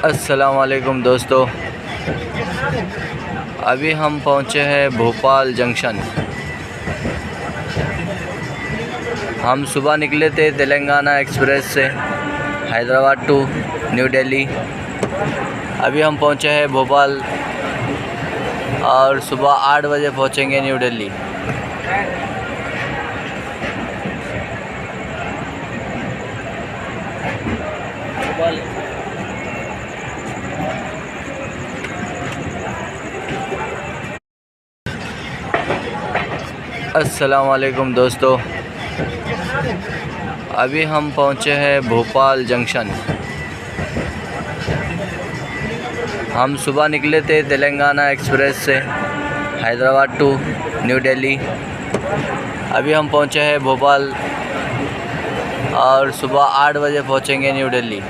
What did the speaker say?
अस्सलामुअलैकुम दोस्तों, अभी हम पहुँचे हैं भोपाल जंक्शन। हम सुबह निकले थे तेलंगाना एक्सप्रेस से हैदराबाद टू न्यू दिल्ली। अभी हम पहुँचे हैं भोपाल और सुबह 8 बजे पहुँचेंगे न्यू दिल्ली। अस्सलामुअलैकुम दोस्तों, अभी हम पहुँचे हैं भोपाल जंक्शन। हम सुबह निकले थे तेलंगाना एक्सप्रेस से हैदराबाद टू न्यू दिल्ली। अभी हम पहुँचे हैं भोपाल और सुबह 8 बजे पहुँचेंगे न्यू दिल्ली।